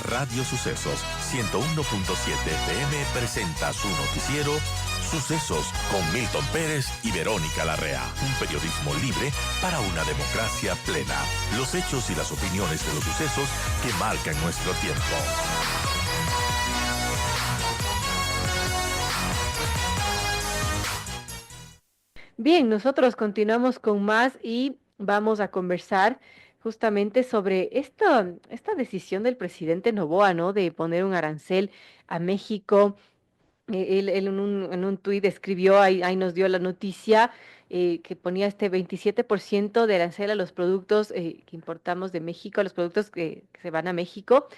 Radio Sucesos 101.7 FM presenta su noticiero Sucesos con Milton Pérez y Verónica Larrea. Un periodismo libre para una democracia plena. Los hechos y las opiniones de los sucesos que marcan nuestro tiempo. Bien, nosotros continuamos con más y vamos a conversar justamente sobre esta decisión del presidente Noboa, ¿no? De poner un arancel a México. Él en un tuit escribió, ahí nos dio la noticia, que ponía este 27% de arancel a los productos que importamos de México, a los productos que se van a México.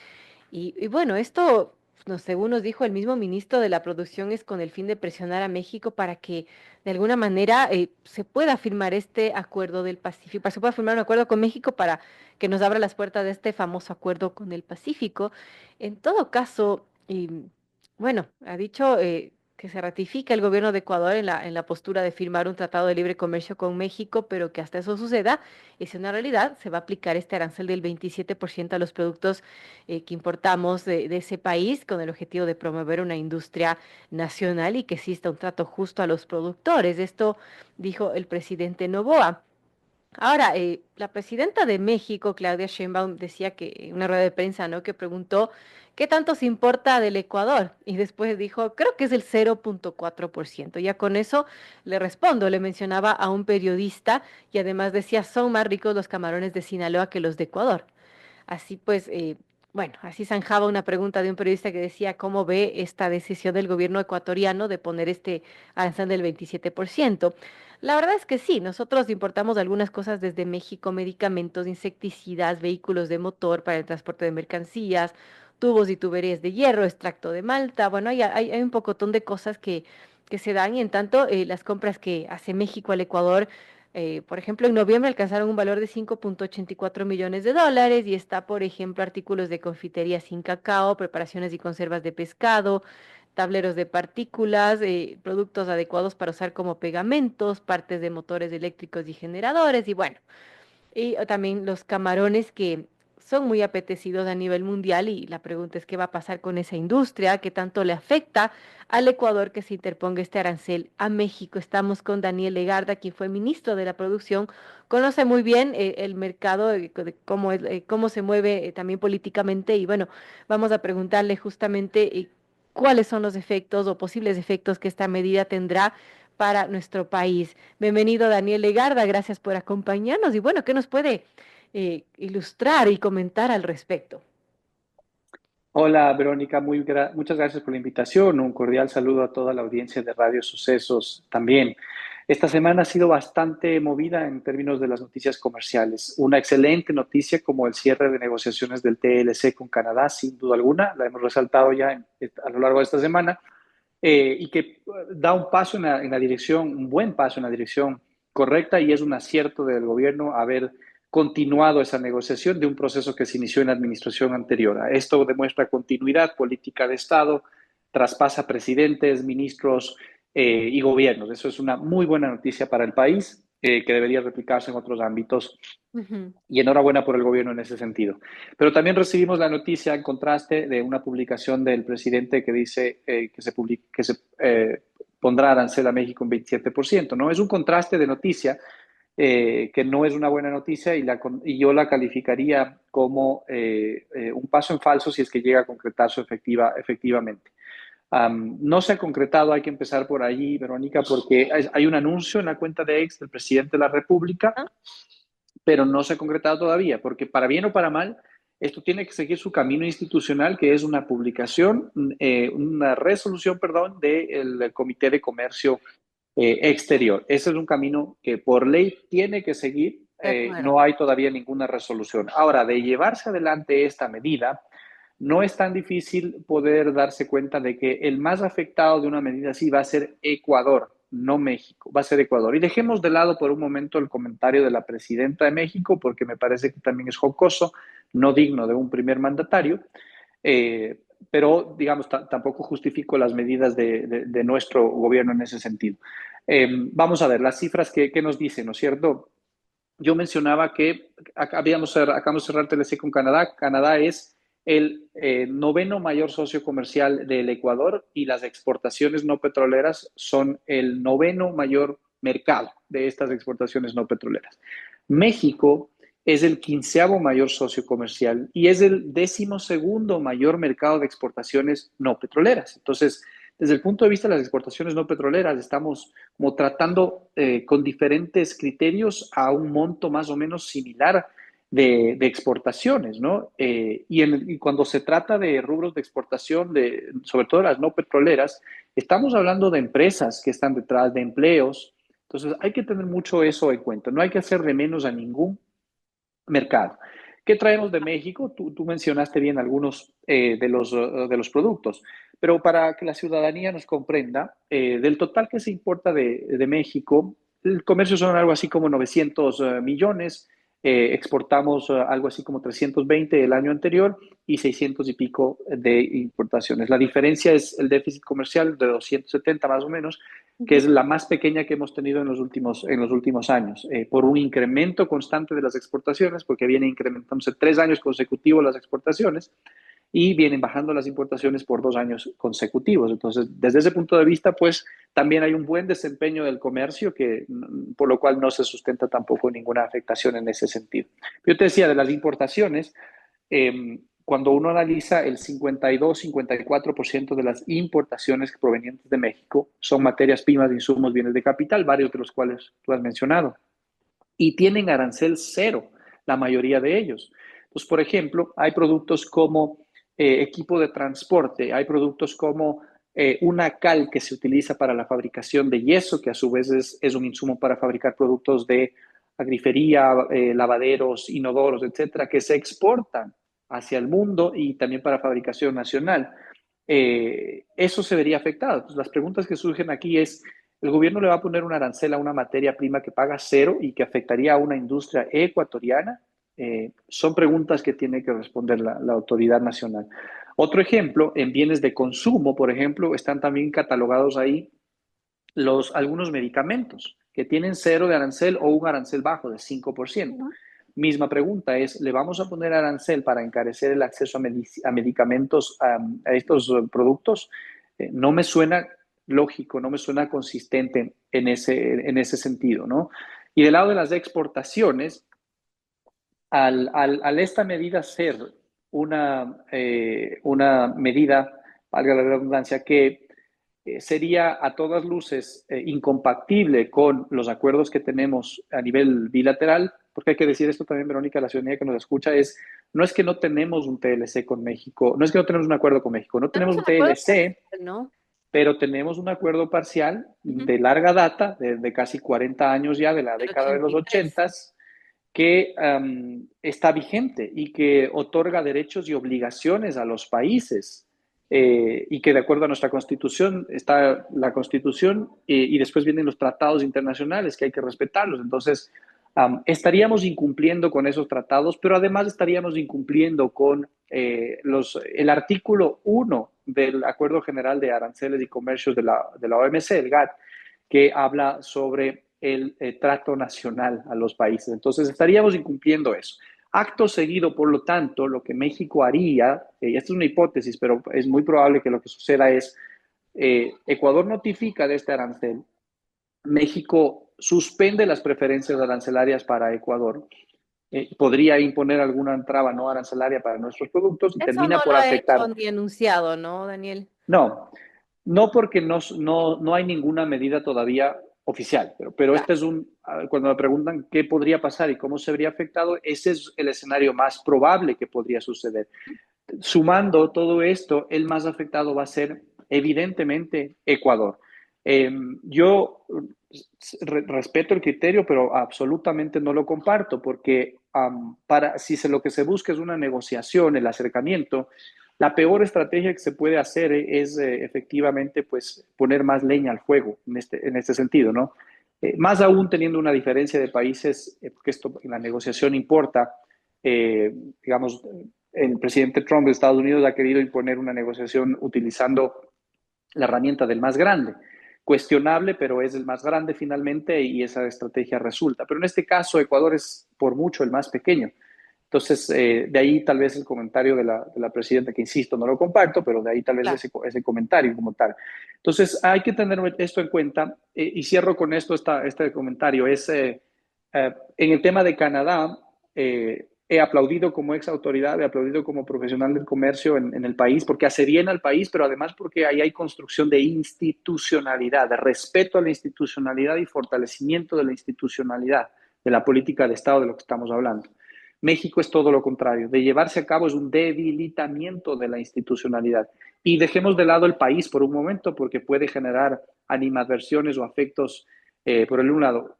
Y bueno, esto, no, según nos dijo el mismo ministro de la Producción, es con el fin de presionar a México para que de alguna manera se pueda firmar este acuerdo del Pacífico, se pueda firmar un acuerdo con México para que nos abra las puertas de este famoso acuerdo con el Pacífico. En todo caso, bueno, ha dicho que se ratifica el gobierno de Ecuador en la postura de firmar un tratado de libre comercio con México, pero que hasta eso suceda, es una realidad, se va a aplicar este arancel del 27% a los productos que importamos de ese país con el objetivo de promover una industria nacional y que exista un trato justo a los productores. Esto dijo el presidente Noboa. Ahora, la presidenta de México, Claudia Sheinbaum, decía que en una rueda de prensa, ¿no? Que preguntó qué tanto se importa del Ecuador y después dijo, creo que es el 0.4%. Ya con eso le respondo, le mencionaba a un periodista y además decía, son más ricos los camarones de Sinaloa que los de Ecuador. Así pues, bueno, así zanjaba una pregunta de un periodista que decía cómo ve esta decisión del gobierno ecuatoriano de poner este arancel del 27%. La verdad es que sí, nosotros importamos algunas cosas desde México, medicamentos, insecticidas, vehículos de motor para el transporte de mercancías, tubos y tuberías de hierro, extracto de malta. Bueno, hay un pocotón de cosas que se dan y en tanto las compras que hace México al Ecuador, por ejemplo, en noviembre alcanzaron un valor de 5.84 millones de dólares y está, por ejemplo, artículos de confitería sin cacao, preparaciones y conservas de pescado, tableros de partículas, productos adecuados para usar como pegamentos, partes de motores eléctricos y generadores y bueno. Y también los camarones que son muy apetecidos a nivel mundial y la pregunta es qué va a pasar con esa industria, qué tanto le afecta al Ecuador que se interponga este arancel a México. Estamos con Daniel Legarda, quien fue ministro de la Producción, conoce muy bien el mercado, de cómo, cómo se mueve también políticamente y bueno, vamos a preguntarle justamente cuáles son los efectos o posibles efectos que esta medida tendrá para nuestro país. Bienvenido Daniel Legarda, gracias por acompañarnos y bueno, ¿qué nos puede ilustrar y comentar al respecto? Hola Verónica, muchas gracias por la invitación. Un cordial saludo a toda la audiencia de Radio Sucesos también. Esta semana ha sido bastante movida en términos de las noticias comerciales. Una excelente noticia como el cierre de negociaciones del TLC con Canadá, sin duda alguna, la hemos resaltado ya a lo largo de esta semana, y que da un paso en la dirección, un buen paso en la dirección correcta y es un acierto del gobierno haber continuado esa negociación de un proceso que se inició en la administración anterior. Esto demuestra continuidad política de Estado, traspasa presidentes, ministros y gobiernos. Eso es una muy buena noticia para el país que debería replicarse en otros ámbitos Ujú. y enhorabuena por el gobierno en ese sentido. Pero también recibimos la noticia en contraste de una publicación del presidente que dice que se pondrá arancel a México en 27%, ¿no? Es un contraste de noticia que no es una buena noticia y yo la calificaría como un paso en falso si es que llega a concretarse efectivamente. No se ha concretado, hay que empezar por allí, Verónica, porque hay un anuncio en la cuenta de ex del presidente de la República, Ah, pero no se ha concretado todavía, porque para bien o para mal, esto tiene que seguir su camino institucional, que es una publicación, una resolución, perdón, del Comité de Comercio Exterior. Ese es un camino que por ley tiene que seguir. de acuerdo. No hay todavía ninguna resolución. Ahora, de llevarse adelante esta medida, no es tan difícil poder darse cuenta de que el más afectado de una medida así va a ser Ecuador, no México, va a ser Ecuador. Y dejemos de lado por un momento el comentario de la presidenta de México, porque me parece que también es jocoso, no digno de un primer mandatario, pero digamos, tampoco justifico las medidas de nuestro gobierno en ese sentido. Vamos a ver las cifras que nos dicen, ¿no es cierto? Yo mencionaba que acabamos de cerrar TLC con Canadá. Canadá es el noveno mayor socio comercial del Ecuador y las exportaciones no petroleras son el noveno mayor mercado de estas exportaciones no petroleras. México es el quinceavo mayor socio comercial y es el decimosegundo mayor mercado de exportaciones no petroleras. Entonces, desde el punto de vista de las exportaciones no petroleras, estamos como tratando con diferentes criterios a un monto más o menos similar de exportaciones, ¿no? Y cuando se trata de rubros de exportación, sobre todo las no petroleras, estamos hablando de empresas que están detrás de empleos. Entonces, hay que tener mucho eso en cuenta. No hay que hacer de menos a ningún mercado. ¿Qué traemos de México? Tú mencionaste bien algunos de los productos, pero para que la ciudadanía nos comprenda, del total que se importa de México, el comercio son algo así como 900 millones, exportamos algo así como 320 el año anterior y 600 y pico de importaciones. La diferencia es el déficit comercial de 270 más o menos, que es la más pequeña que hemos tenido en los últimos años, por un incremento constante de las exportaciones, porque viene incrementándose 3 años consecutivos las exportaciones y vienen bajando las importaciones por 2 años consecutivos. Entonces, desde ese punto de vista, pues también hay un buen desempeño del comercio, por lo cual no se sustenta tampoco ninguna afectación en ese sentido. Yo te decía, de las importaciones, cuando uno analiza el 52-54% de las importaciones provenientes de México son materias primas, insumos, bienes de capital, varios de los cuales tú has mencionado, y tienen arancel cero, la mayoría de ellos. Pues, por ejemplo, hay productos como equipo de transporte, hay productos como una cal que se utiliza para la fabricación de yeso, que a su vez es un insumo para fabricar productos de agrifería, lavaderos, inodoros, etcétera, que se exportan hacia el mundo y también para fabricación nacional. Eso se vería afectado. Entonces, las preguntas que surgen aquí es, ¿el gobierno le va a poner un arancel a una materia prima que paga cero y que afectaría a una industria ecuatoriana? Son preguntas que tiene que responder la autoridad nacional. Otro ejemplo, en bienes de consumo, por ejemplo, están también catalogados ahí algunos medicamentos que tienen cero de arancel o un arancel bajo de 5%. Misma pregunta es, ¿le vamos a poner arancel para encarecer el acceso a medicamentos, a estos productos? No me suena lógico, no me suena consistente en ese sentido, ¿no? Y del lado de las exportaciones, al esta medida ser una medida, valga la redundancia, que sería a todas luces incompatible con los acuerdos que tenemos a nivel bilateral, porque hay que decir esto también, Verónica, la ciudadanía que nos escucha, no es que no tenemos un TLC con México, no es que no tenemos un acuerdo con México, no tenemos un TLC, ¿no? pero tenemos un acuerdo parcial de larga data, de casi 40 años ya, de la década de los 80, que está vigente y que otorga derechos y obligaciones a los países y que de acuerdo a nuestra Constitución está la Constitución y después vienen los tratados internacionales que hay que respetarlos. Entonces, estaríamos incumpliendo con esos tratados, pero además estaríamos incumpliendo con el artículo 1 del Acuerdo General de Aranceles y Comercios de la OMC, el GATT, que habla sobre el trato nacional a los países. Entonces, estaríamos incumpliendo eso. Acto seguido, por lo tanto, lo que México haría, y esta es una hipótesis, pero es muy probable que lo que suceda es, Ecuador notifica de este arancel, México suspende las preferencias arancelarias para Ecuador, podría imponer alguna traba no arancelaria para nuestros productos y Eso termina no por lo ha afectar. hecho ni enunciado, ¿no, Daniel? No, no porque no hay ninguna medida todavía oficial, pero Claro. este es cuando me preguntan qué podría pasar y cómo se vería afectado, ese es el escenario más probable que podría suceder. Sumando todo esto, el más afectado va a ser evidentemente Ecuador. Yo respeto el criterio, pero absolutamente no lo comparto, porque si lo que se busca es una negociación, el acercamiento, la peor estrategia que se puede hacer es efectivamente pues, poner más leña al fuego en este sentido, ¿no? Más aún teniendo una diferencia de países, porque esto en la negociación importa, digamos, el presidente Trump de Estados Unidos ha querido imponer una negociación utilizando la herramienta del más grande. Cuestionable, pero es el más grande finalmente y esa estrategia resulta. Pero en este caso, Ecuador es por mucho el más pequeño. Entonces, de ahí tal vez el comentario de la presidenta, que insisto, no lo comparto, pero de ahí tal vez Claro. ese comentario como tal. Entonces, hay que tener esto en cuenta y cierro con esto este comentario. En el tema de Canadá, he aplaudido como ex autoridad, he aplaudido como profesional del comercio en el país, porque hace bien al país, pero además porque ahí hay construcción de institucionalidad, de respeto a la institucionalidad y fortalecimiento de la institucionalidad, de la política de Estado de lo que estamos hablando. México es todo lo contrario, de llevarse a cabo es un debilitamiento de la institucionalidad. Y dejemos de lado el país por un momento, porque puede generar animadversiones o afectos por el un lado.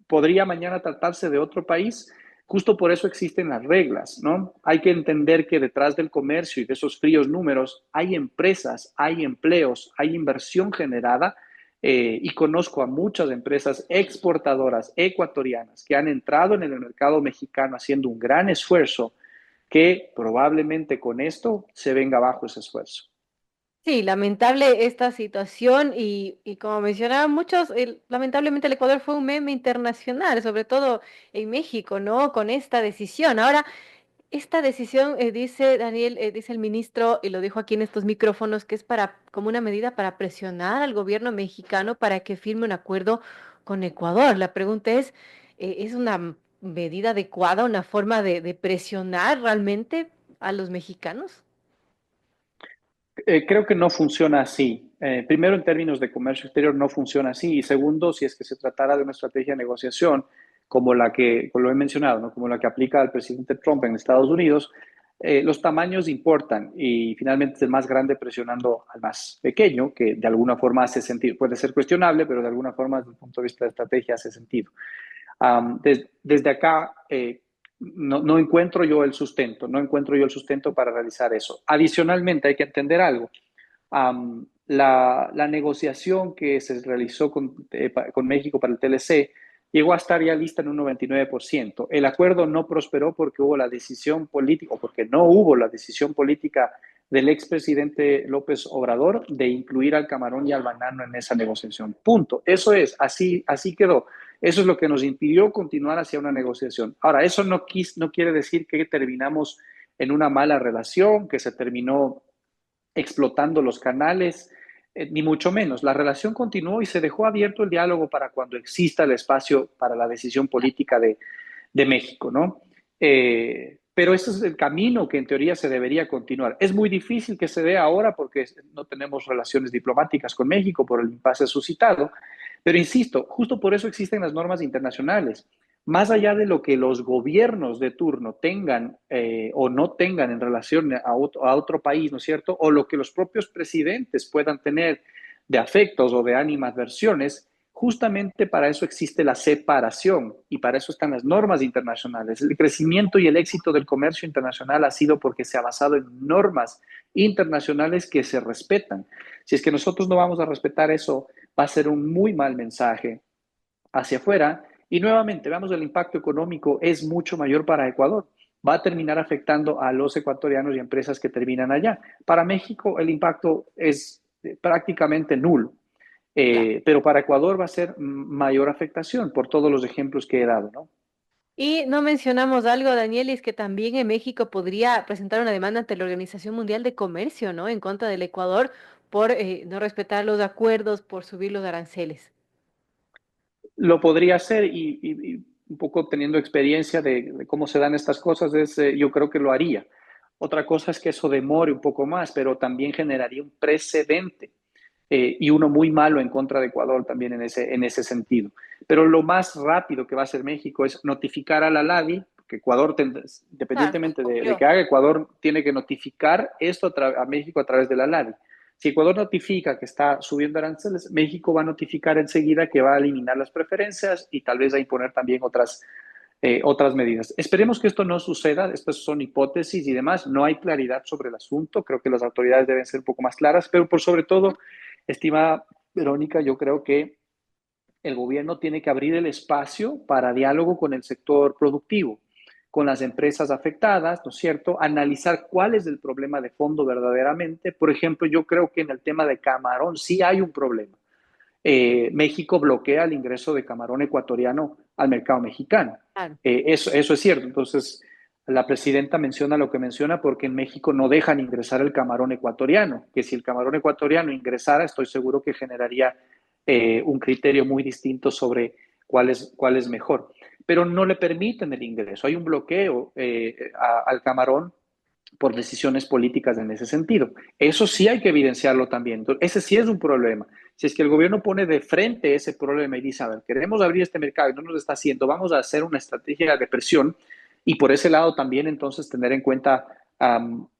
Podría mañana tratarse de otro país. Justo por eso existen las reglas, ¿no? Hay que entender que detrás del comercio y de esos fríos números hay empresas, hay empleos, hay inversión generada, y conozco a muchas empresas exportadoras ecuatorianas que han entrado en el mercado mexicano haciendo un gran esfuerzo, que probablemente con esto se venga abajo ese esfuerzo. Sí, lamentable esta situación y como mencionaban muchos, lamentablemente el Ecuador fue un meme internacional, sobre todo en México, ¿no? Con esta decisión. Ahora, esta decisión, dice Daniel, dice el ministro, y lo dijo aquí en estos micrófonos, que es para, como una medida para presionar al gobierno mexicano para que firme un acuerdo con Ecuador. La pregunta ¿es una medida adecuada, una forma de presionar realmente a los mexicanos? Creo que no funciona así. Primero, en términos de comercio exterior, no funciona así. Y segundo, si es que se tratara de una estrategia de negociación como la que, como lo he mencionado, ¿no? Como la que aplica el presidente Trump en Estados Unidos, los tamaños importan y finalmente es el más grande presionando al más pequeño, que de alguna forma hace sentido. Puede ser cuestionable, pero de alguna forma, desde el punto de vista de estrategia, hace sentido. Desde acá, no encuentro yo el sustento, no encuentro yo el sustento para realizar eso. Adicionalmente, hay que entender algo. La negociación que se realizó con México para el TLC llegó a estar ya lista en un 99%. El acuerdo no prosperó porque hubo la decisión política, o porque no hubo la decisión política del expresidente López Obrador de incluir al camarón y al banano en esa negociación. Punto. Eso es, así quedó. Eso es lo que nos impidió continuar hacia una negociación. Ahora, eso no quiere decir que terminamos en una mala relación, que se terminó explotando los canales, ni mucho menos. La relación continuó y se dejó abierto el diálogo para cuando exista el espacio para la decisión política de México, ¿no? Pero ese es el camino que en teoría se debería continuar. Es muy difícil que se dé ahora porque no tenemos relaciones diplomáticas con México por el impasse suscitado, pero insisto, justo por eso existen las normas internacionales. Más allá de lo que los gobiernos de turno tengan o no tengan en relación a otro país, ¿no es cierto? O lo que los propios presidentes puedan tener de afectos o de animadversiones, justamente para eso existe la separación y para eso están las normas internacionales. El crecimiento y el éxito del comercio internacional ha sido porque se ha basado en normas internacionales que se respetan. Si es que nosotros no vamos a respetar eso, va a ser un muy mal mensaje hacia afuera. Y nuevamente, veamos, el impacto económico es mucho mayor para Ecuador. Va a terminar afectando a los ecuatorianos y empresas que terminan allá. Para México el impacto es prácticamente nulo, Claro. pero para Ecuador va a ser mayor afectación por todos los ejemplos que he dado, ¿no? Y no mencionamos algo, Daniel, y es que también en México podría presentar una demanda ante la Organización Mundial de Comercio, ¿no? En contra del Ecuador por no respetar los acuerdos, por subir los aranceles. Lo podría hacer y un poco teniendo experiencia de cómo se dan estas cosas, yo creo que lo haría. Otra cosa es que eso demore un poco más, pero también generaría un precedente, y uno muy malo en contra de Ecuador también en ese sentido. Pero lo más rápido que va a hacer México es notificar a la LADI, que Ecuador, Claro, independientemente de cumplió. que haga, Ecuador tiene que notificar esto a México a través de la LADI. Si Ecuador notifica que está subiendo aranceles, México va a notificar enseguida que va a eliminar las preferencias y tal vez a imponer también otras medidas. Esperemos que esto no suceda, estas son hipótesis y demás, no hay claridad sobre el asunto, creo que las autoridades deben ser un poco más claras, pero por sobre todo, estimada Verónica, yo creo que el gobierno tiene que abrir el espacio para diálogo con el sector productivo, con las empresas afectadas, ¿no es cierto? Analizar cuál es el problema de fondo verdaderamente. Por ejemplo, yo creo que en el tema de camarón sí hay un problema. México bloquea el ingreso de camarón ecuatoriano al mercado mexicano. Claro. Eso es cierto. Entonces, la presidenta menciona lo que menciona porque en México no dejan ingresar el camarón ecuatoriano, que si el camarón ecuatoriano ingresara, estoy seguro que generaría un criterio muy distinto sobre cuál es mejor. Pero no le permiten el ingreso. Hay un bloqueo al camarón por decisiones políticas en ese sentido. Eso sí hay que evidenciarlo también. Entonces, ese sí es un problema. Si es que el gobierno pone de frente ese problema y dice, a ver, queremos abrir este mercado y no nos está haciendo, vamos a hacer una estrategia de presión y por ese lado también entonces tener en cuenta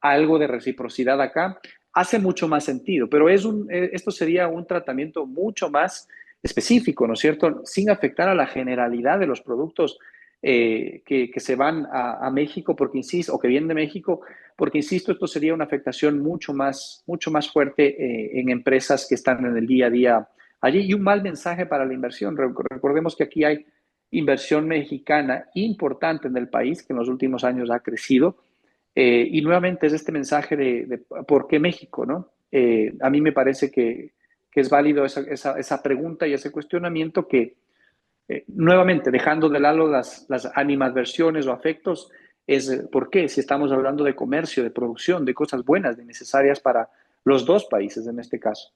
algo de reciprocidad acá, hace mucho más sentido, pero esto sería un tratamiento mucho más específico, ¿no es cierto? Sin afectar a la generalidad de los productos que se van a México, porque insisto, o que vienen de México, porque insisto, esto sería una afectación mucho más fuerte en empresas que están en el día a día allí y un mal mensaje para la inversión. Recordemos que aquí hay inversión mexicana importante en el país, que en los últimos años ha crecido, y nuevamente es este mensaje de por qué México, ¿no? A mí me parece que es válido esa pregunta y ese cuestionamiento que, nuevamente, dejando de lado las animadversiones o afectos, es por qué, si estamos hablando de comercio, de producción, de cosas buenas, de necesarias para los dos países en este caso.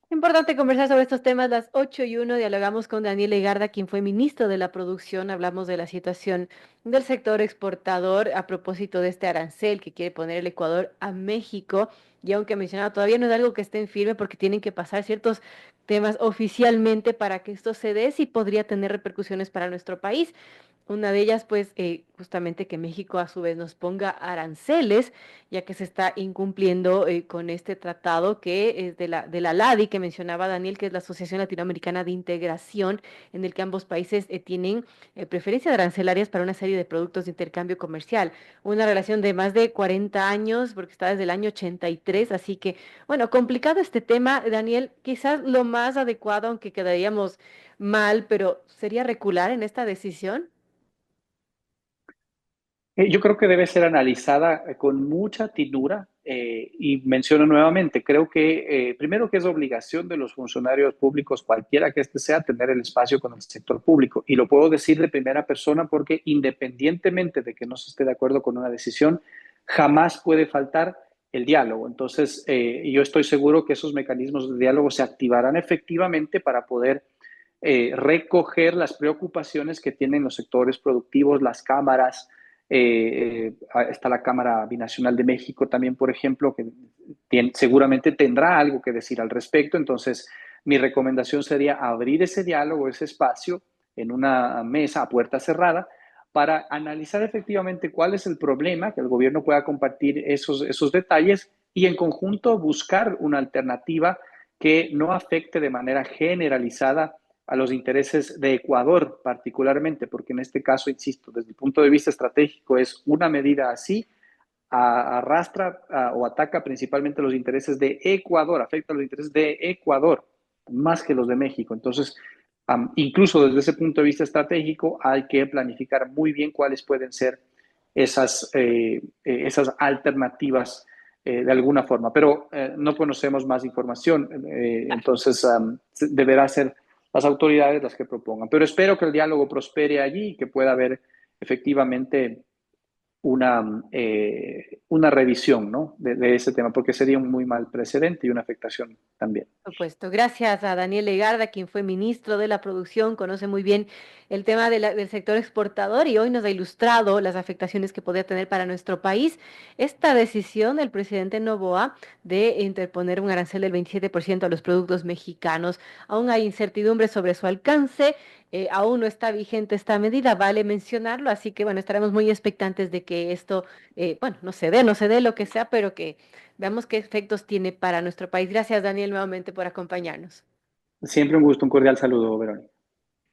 Importante conversar sobre estos temas. Las 8:01 dialogamos con Daniel Legarda, quien fue ministro de la Producción. Hablamos de la situación del sector exportador a propósito de este arancel que quiere poner el Ecuador a México. Y aunque mencionaba, todavía no es algo que esté en firme porque tienen que pasar ciertos temas oficialmente para que esto se dé, y podría tener repercusiones para nuestro país. Una de ellas, pues, justamente que México a su vez nos ponga aranceles, ya que se está incumpliendo con este tratado que es de la LADI, que mencionaba Daniel, que es la Asociación Latinoamericana de Integración, en el que ambos países tienen preferencias arancelarias para una serie de productos de intercambio comercial. Una relación de más de 40 años, porque está desde el año 83, así que, bueno, complicado este tema, Daniel. Quizás lo más adecuado, aunque quedaríamos mal, pero sería recular en esta decisión. Yo creo que debe ser analizada con mucha tinura y menciono nuevamente, creo que primero que es obligación de los funcionarios públicos, cualquiera que este sea, tener el espacio con el sector público. Y lo puedo decir de primera persona porque independientemente de que no se esté de acuerdo con una decisión, jamás puede faltar el diálogo. Entonces, yo estoy seguro que esos mecanismos de diálogo se activarán efectivamente para poder recoger las preocupaciones que tienen los sectores productivos, las cámaras. Está la Cámara Binacional de México también, por ejemplo, que seguramente tendrá algo que decir al respecto. Entonces, mi recomendación sería abrir ese diálogo, ese espacio en una mesa a puerta cerrada para analizar efectivamente cuál es el problema, que el gobierno pueda compartir esos detalles y en conjunto buscar una alternativa que no afecte de manera generalizada a los intereses de Ecuador particularmente, porque en este caso, insisto, desde el punto de vista estratégico es una medida así, arrastra o ataca principalmente los intereses de Ecuador, afecta los intereses de Ecuador más que los de México. Entonces, incluso desde ese punto de vista estratégico, hay que planificar muy bien cuáles pueden ser esas alternativas de alguna forma, pero no conocemos más información, entonces deberá ser las autoridades las que propongan. Pero espero que el diálogo prospere allí y que pueda haber efectivamente una revisión, ¿no? de ese tema, porque sería un muy mal precedente y una afectación también. Por supuesto. Gracias a Daniel Legarda, quien fue ministro de la Producción, conoce muy bien el tema del sector exportador y hoy nos ha ilustrado las afectaciones que podría tener para nuestro país esta decisión del presidente Noboa de interponer un arancel del 27% a los productos mexicanos. Aún hay incertidumbre sobre su alcance, aún no está vigente esta medida, vale mencionarlo, así que bueno, estaremos muy expectantes de que esto, bueno, no se dé lo que sea, pero que veamos qué efectos tiene para nuestro país. Gracias, Daniel, nuevamente por acompañarnos. Siempre un gusto, un cordial saludo, Verónica.